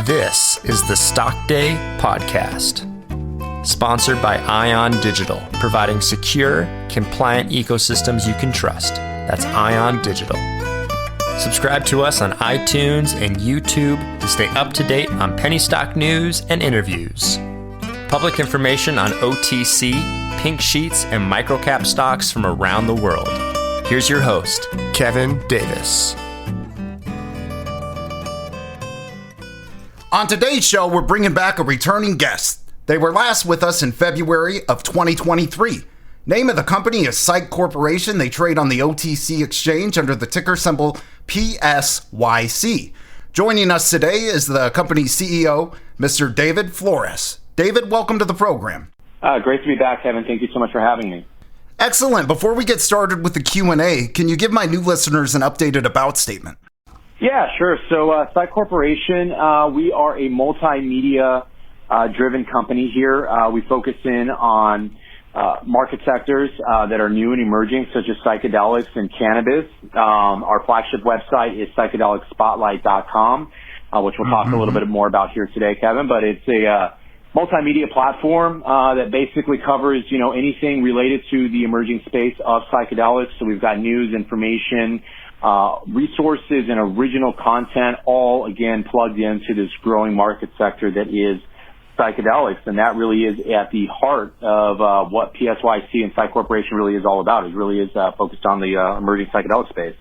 This is the Stock Day Podcast, sponsored by Ion Digital, providing secure, compliant ecosystems you can trust. That's Ion Digital. Subscribe to us on iTunes and YouTube to stay up to date on penny stock news and interviews. Public information on OTC, pink sheets, and microcap stocks from around the world. Here's your host, Kevin Davis. On today's show, we're bringing back a returning guest. They were last with us in February of 2023. Name of the company is PSYC Corporation. They trade on the OTC exchange under the ticker symbol PSYC. Joining us today is the company's CEO, Mr. David Flores. David, welcome to the program. Great to be back, Kevin. Thank you so much for having me. Excellent. Before we get started with the Q&A, can you give my new listeners an updated about statement? Yeah, sure. So PSYC Corporation, we are a multimedia-driven company here. We focus in on market sectors that are new and emerging, such as psychedelics and cannabis. Our flagship website is psychedelicspotlight.com, which we'll talk a little bit more about here today, Kevin. But it's a multimedia platform that basically covers, anything related to the emerging space of psychedelics. So we've got news, information, resources, and original content, all again plugged into this growing market sector that is psychedelics, and that really is at the heart of what PSYC and PSYC Corporation really is all about. It really is focused on the emerging psychedelic space.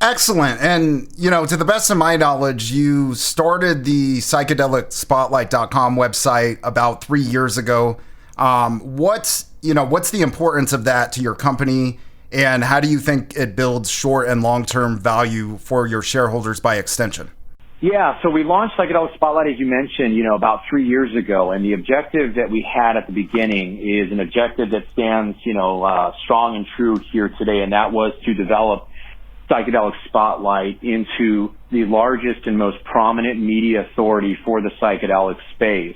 Excellent. And, to the best of my knowledge, you started the psychedelicspotlight.com website about 3 years ago. What's the importance of that to your company? And how do you think it builds short and long-term value for your shareholders by extension? Yeah, so we launched Psychedelic Spotlight, as you mentioned, about 3 years ago. And the objective that we had at the beginning is an objective that stands, strong and true here today. And that was to develop Psychedelic Spotlight into the largest and most prominent media authority for the psychedelic space.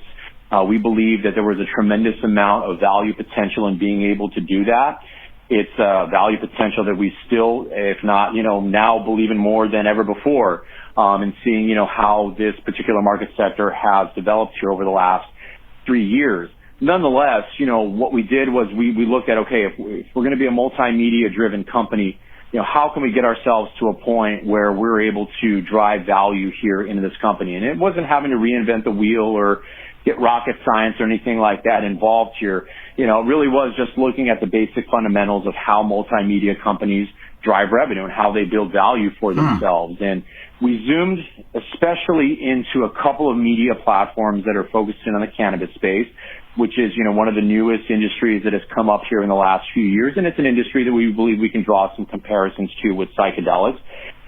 We believe that there was a tremendous amount of value potential in being able to do that. It's value potential that we still, if not, now believe in more than ever before, and seeing, how this particular market sector has developed here over the last 3 years. Nonetheless, what we did was we looked at, okay, if we're going to be a multimedia-driven company, how can we get ourselves to a point where we're able to drive value here into this company? And it wasn't having to reinvent the wheel or get rocket science or anything like that involved here. It really was just looking at the basic fundamentals of how multimedia companies drive revenue and how they build value for themselves. And we zoomed especially into a couple of media platforms that are focused in on the cannabis space, which is, one of the newest industries that has come up here in the last few years. And it's an industry that we believe we can draw some comparisons to with psychedelics.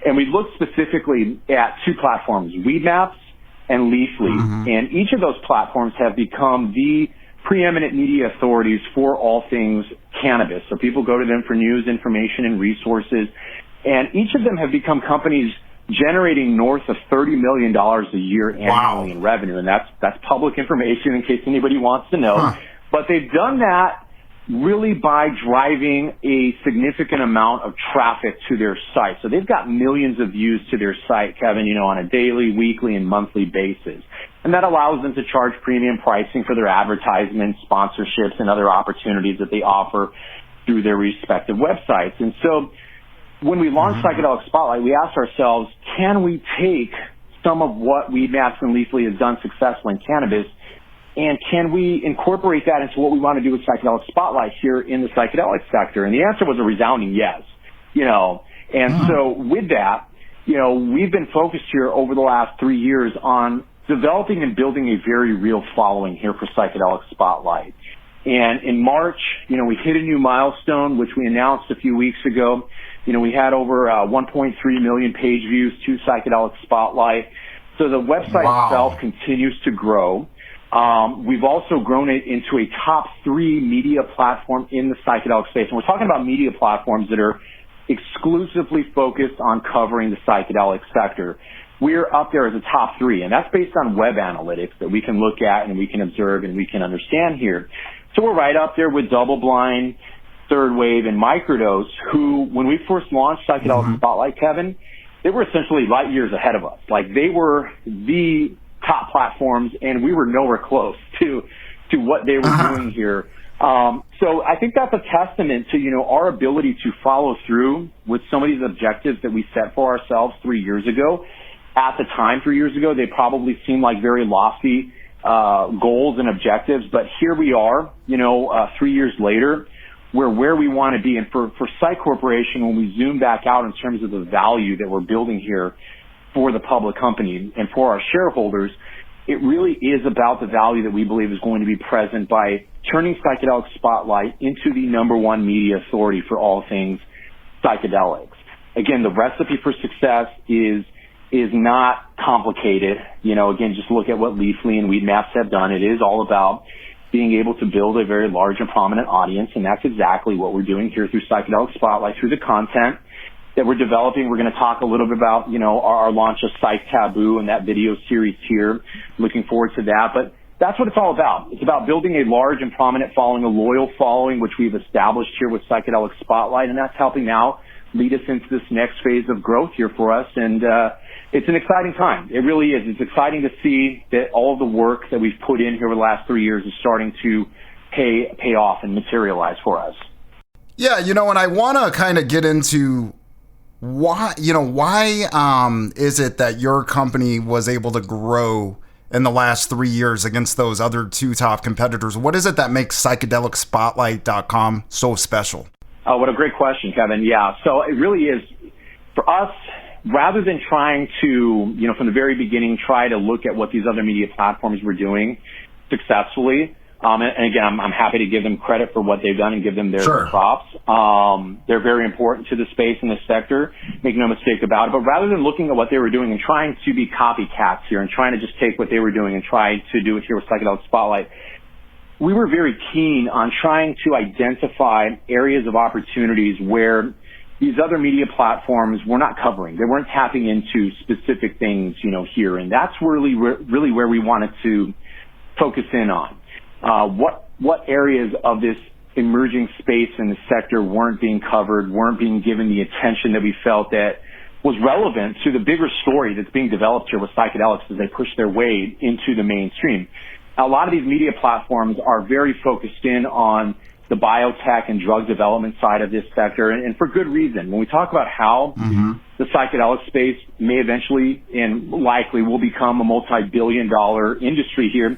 And we looked specifically at two platforms, Weedmaps and Leafly. And each of those platforms have become the preeminent media authorities for all things cannabis. So people go to them for news, information, and resources. And each of them have become companies generating north of $30 million a year annually in revenue. And that's public information in case anybody wants to know. But they've done that really by driving a significant amount of traffic to their site. So they've got millions of views to their site, Kevin, on a daily, weekly, and monthly basis. And that allows them to charge premium pricing for their advertisements, sponsorships, and other opportunities that they offer through their respective websites. And so when we launched Psychedelic Spotlight, we asked ourselves, can we take some of what Weedmaps and Leafly has done successfully in cannabis, and can we incorporate that into what we want to do with Psychedelic Spotlight here in the psychedelic sector? And the answer was a resounding yes. And so with that, we've been focused here over the last 3 years on developing and building a very real following here for Psychedelic Spotlight. And in March, we hit a new milestone, which we announced a few weeks ago. We had over 1.3 million page views to Psychedelic Spotlight. So the website itself continues to grow. We've also grown it into a top 3 media platform in the psychedelic space. And we're talking about media platforms that are exclusively focused on covering the psychedelic sector. We're up there as a top 3, and that's based on web analytics that we can look at and we can observe and we can understand here. So we're right up there with Double Blind, Third Wave, and Microdose, who, when we first launched Psychedelic Spotlight, Kevin, they were essentially light years ahead of us. Like, they were the top platforms, and we were nowhere close to what they were doing here. So I think that's a testament to, our ability to follow through with some of these objectives that we set for ourselves 3 years ago. At the time, 3 years ago, they probably seemed like very lofty goals and objectives, but here we are, 3 years later, we're where we want to be. And for PSYC Corporation, when we zoom back out in terms of the value that we're building here for the public company and for our shareholders, it really is about the value that we believe is going to be present by turning Psychedelic Spotlight into the #1 media authority for all things psychedelics. Again, the recipe for success is not complicated. Again, just look at what Leafly and Weedmaps have done. It is all about being able to build a very large and prominent audience, and that's exactly what we're doing here through Psychedelic Spotlight, through the content that we're developing. We're going to talk a little bit about, our launch of Psych Taboo and that video series here. Looking forward to that. But that's what it's all about. It's about building a large and prominent following, a loyal following, which we've established here with Psychedelic Spotlight, and that's helping now lead us into this next phase of growth here for us. And it's an exciting time. It really is. It's exciting to see that all of the work that we've put in here over the last 3 years is starting to pay off and materialize for us. Yeah, and I want to kind of get into why is it that your company was able to grow in the last 3 years against those other two top competitors? What is it that makes psychedelicspotlight.com so special? Oh, what a great question, Kevin. Yeah, so it really is, for us, rather than trying to, from the very beginning, try to look at what these other media platforms were doing successfully. And again, I'm happy to give them credit for what they've done and give them their props. They're very important to the space and the sector, make no mistake about it. But rather than looking at what they were doing and trying to be copycats here and trying to just take what they were doing and try to do it here with Psychedelic Spotlight, we were very keen on trying to identify areas of opportunities where these other media platforms were not covering. They weren't tapping into specific things, here. And that's really where we wanted to focus in on. What areas of this emerging space in the sector weren't being covered, weren't being given the attention that we felt that was relevant to the bigger story that's being developed here with psychedelics as they push their way into the mainstream. A lot of these media platforms are very focused in on the biotech and drug development side of this sector, and for good reason. When we talk about how the psychedelic space may eventually and likely will become a multi-billion-dollar industry here,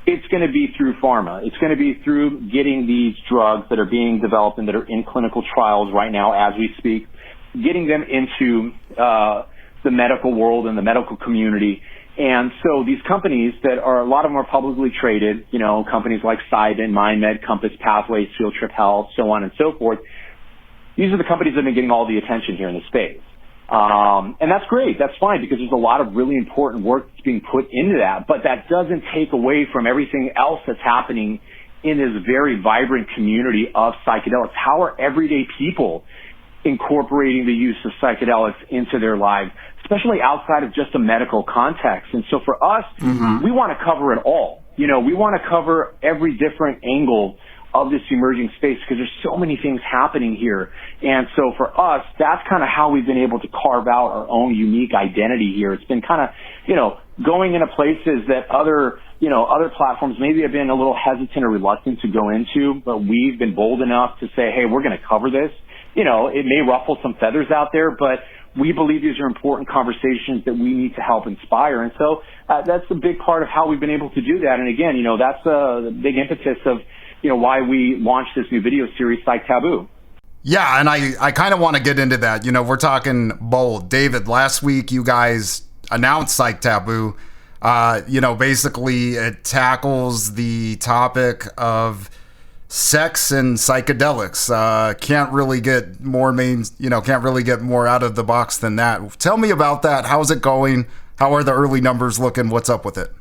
it's going to be through pharma. It's going to be through getting these drugs that are being developed and that are in clinical trials right now as we speak, getting them into the medical world and the medical community. And so these companies that are, a lot of them are publicly traded, companies like Cybin, MindMed, Compass Pathways, Field Trip Health, so on and so forth. These are the companies that have been getting all the attention here in the space. And that's great. That's fine, because there's a lot of really important work that's being put into that. But that doesn't take away from everything else that's happening in this very vibrant community of psychedelics. How are everyday people incorporating the use of psychedelics into their lives, especially outside of just a medical context? And so for us, we want to cover it all. We want to cover every different angle of this emerging space, because there's so many things happening here. And so for us, that's kind of how we've been able to carve out our own unique identity here. It's been kind of, going into places that other platforms maybe have been a little hesitant or reluctant to go into, but we've been bold enough to say, hey, we're going to cover this. It may ruffle some feathers out there, but we believe these are important conversations that we need to help inspire. And so that's a big part of how we've been able to do that. And again, that's the big impetus of, why we launched this new video series, Psych Taboo. Yeah, and I kind of want to get into that. We're talking bold. David, last week you guys announced Psych Taboo. Basically it tackles the topic of sex and psychedelics. Can't really get more out of the box than that. Tell me about that. How's it going? How are the early numbers looking? What's up with it?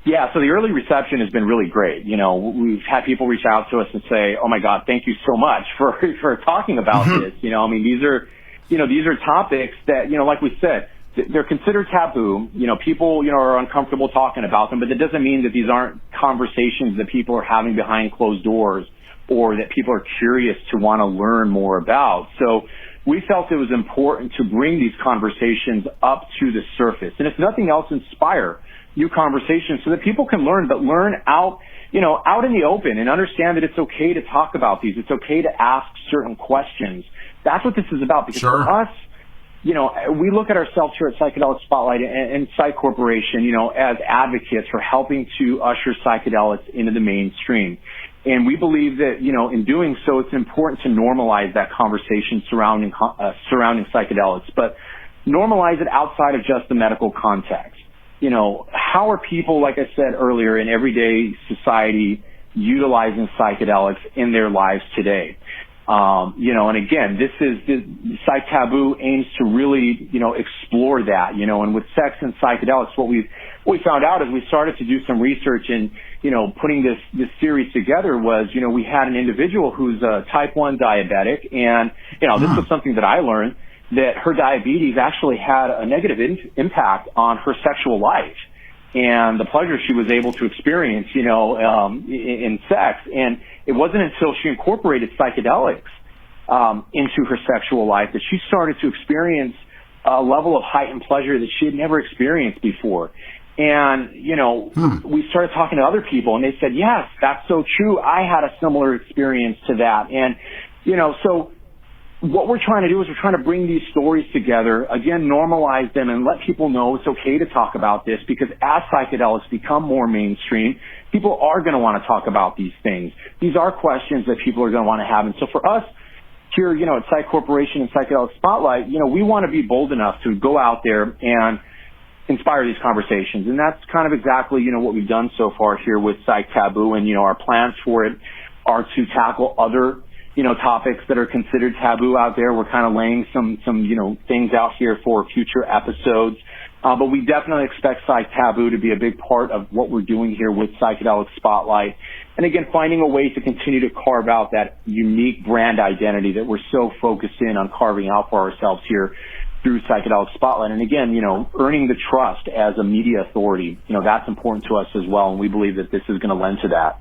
Yeah, so the early reception has been really great. We've had people reach out to us and say, "Oh my God, thank you so much for talking about this." These are topics that, like we said, they're considered taboo. People, are uncomfortable talking about them, but that doesn't mean that these aren't conversations that people are having behind closed doors, or that people are curious to want to learn more about. So we felt it was important to bring these conversations up to the surface. And if nothing else, inspire new conversations so that people can learn, but learn out in the open and understand that it's okay to talk about these. It's okay to ask certain questions. That's what this is about. Because for us, we look at ourselves here at Psychedelic Spotlight and PSYC Corporation, as advocates for helping to usher psychedelics into the mainstream. And we believe that, in doing so, it's important to normalize that conversation surrounding psychedelics, but normalize it outside of just the medical context. How are people, like I said earlier, in everyday society utilizing psychedelics in their lives today? And again, Psych Taboo aims to really, explore that, and with sex and psychedelics, what we found out as we started to do some research and, putting this series together was, we had an individual who's a type 1 diabetic, and, this was something that I learned, that her diabetes actually had a negative impact on her sexual life and the pleasure she was able to experience, in sex. And it wasn't until she incorporated psychedelics into her sexual life that she started to experience a level of heightened pleasure that she had never experienced before. And, we started talking to other people, and they said, yes, that's so true. I had a similar experience to that. And, so what we're trying to do is we're trying to bring these stories together, again, normalize them and let people know it's okay to talk about this, because as psychedelics become more mainstream, people are going to want to talk about these things. These are questions that people are going to want to have. And so for us here, at PSYC Corporation and Psychedelic Spotlight, we want to be bold enough to go out there and inspire these conversations. And that's kind of exactly, what we've done so far here with Psych Taboo. And, our plans for it are to tackle other topics that are considered taboo out there. We're kind of laying some things out here for future episodes. But we definitely expect Psych Taboo to be a big part of what we're doing here with Psychedelic Spotlight. And again, finding a way to continue to carve out that unique brand identity that we're so focused in on carving out for ourselves here through Psychedelic Spotlight. And again, earning the trust as a media authority, that's important to us as well. And we believe that this is going to lend to that.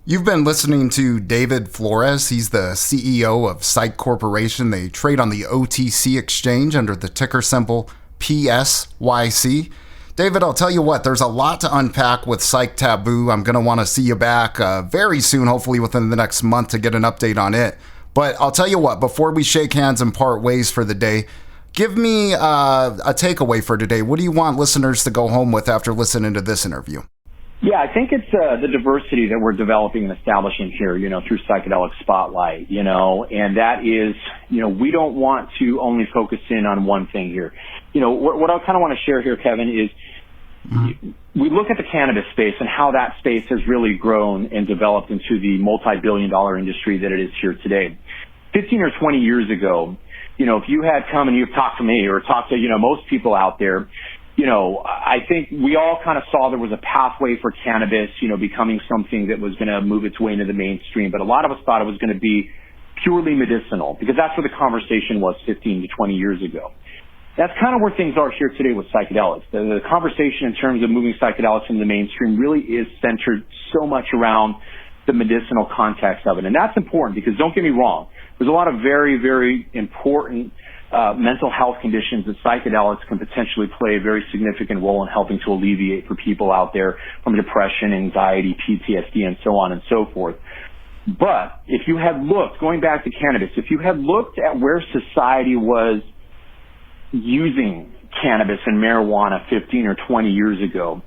You've been listening to David Flores. He's the CEO of PSYC Corporation. They trade on the OTC exchange under the ticker symbol PSYC. David, I'll tell you what, there's a lot to unpack with Psych Taboo. I'm going to want to see you back very soon, hopefully within the next month, to get an update on it. But I'll tell you what, before we shake hands and part ways for the day, give me a takeaway for today. What do you want listeners to go home with after listening to this interview? Yeah, I think it's the diversity that we're developing and establishing here, through Psychedelic Spotlight, and that is, we don't want to only focus in on one thing here. What I kind of want to share here, Kevin, is we look at the cannabis space and how that space has really grown and developed into the multi-billion-dollar industry that it is here today. 15 or 20 years ago, if you had come and you've talked to me or talked to, most people out there, I think we all kind of saw there was a pathway for cannabis, becoming something that was going to move its way into the mainstream. But a lot of us thought it was going to be purely medicinal, because that's where the conversation was 15 to 20 years ago. That's kind of where things are here today with psychedelics. The conversation in terms of moving psychedelics into the mainstream really is centered so much around the medicinal context of it. And that's important, because don't get me wrong, there's a lot of very, very important mental health conditions that psychedelics can potentially play a very significant role in helping to alleviate for people out there from depression, anxiety, PTSD, and so on and so forth. But if you had looked, going back to cannabis, if you had looked at where society was using cannabis and marijuana 15 or 20 years ago,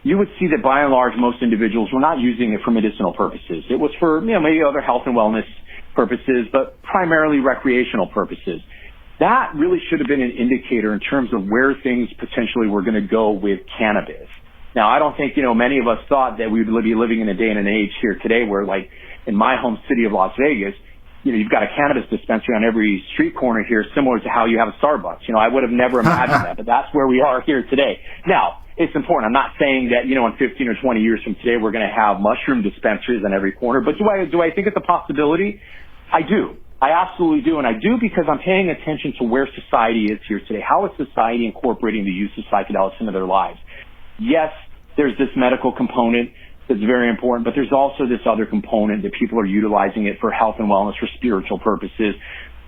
you would see that by and large most individuals were not using it for medicinal purposes. It was for maybe other health and wellness purposes, but primarily recreational purposes. That really should have been an indicator in terms of where things potentially were going to go with cannabis. Now, I don't think, many of us thought that we would be living in a day and an age here today where, like, in my home city of Las Vegas, you've got a cannabis dispensary on every street corner here, similar to how you have a Starbucks. I would have never imagined that, but that's where we are here today. Now, it's important. I'm not saying that, in 15 or 20 years from today, we're going to have mushroom dispensaries on every corner, but do I think it's a possibility? I do. I absolutely do, and I do because I'm paying attention to where society is here today. How is society incorporating the use of psychedelics into their lives? Yes, there's this medical component that's very important, but there's also this other component that people are utilizing it for health and wellness, for spiritual purposes.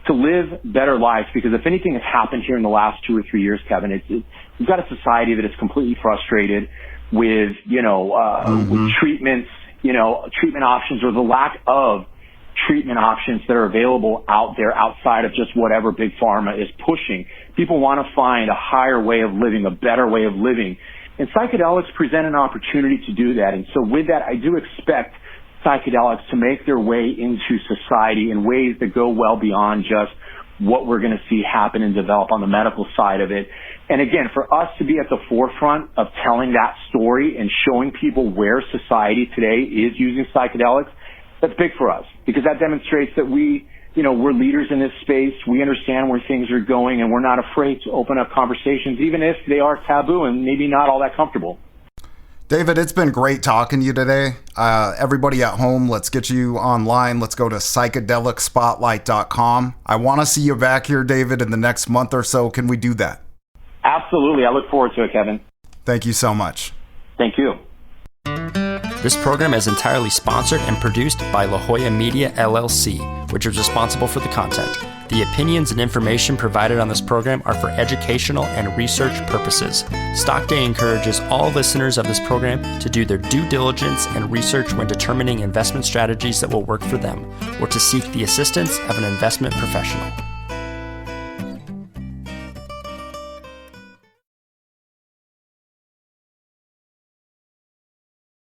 to live better lives. Because if anything has happened here in the last 2 or 3 years, Kevin, we've got a society that is completely frustrated with, with treatments, treatment options, or the lack of treatment options that are available out there outside of just whatever big pharma is pushing. People want to find a higher way of living, a better way of living. And psychedelics present an opportunity to do that. And so with that, I do expect psychedelics to make their way into society in ways that go well beyond just what we're going to see happen and develop on the medical side of it. And again, for us to be at the forefront of telling that story and showing people where society today is using psychedelics, that's big for us, because that demonstrates that we're leaders in this space. We understand where things are going, and we're not afraid to open up conversations, even if they are taboo and maybe not all that comfortable. David, it's been great talking to you today. Everybody at home, let's get you online. Let's go to psychedelicspotlight.com. I want to see you back here, David, in the next month or so. Can we do that? Absolutely. I look forward to it, Kevin. Thank you so much. Thank you. This program is entirely sponsored and produced by La Jolla Media, LLC, which is responsible for the content. The opinions and information provided on this program are for educational and research purposes. Stock Day encourages all listeners of this program to do their due diligence and research when determining investment strategies that will work for them, or to seek the assistance of an investment professional.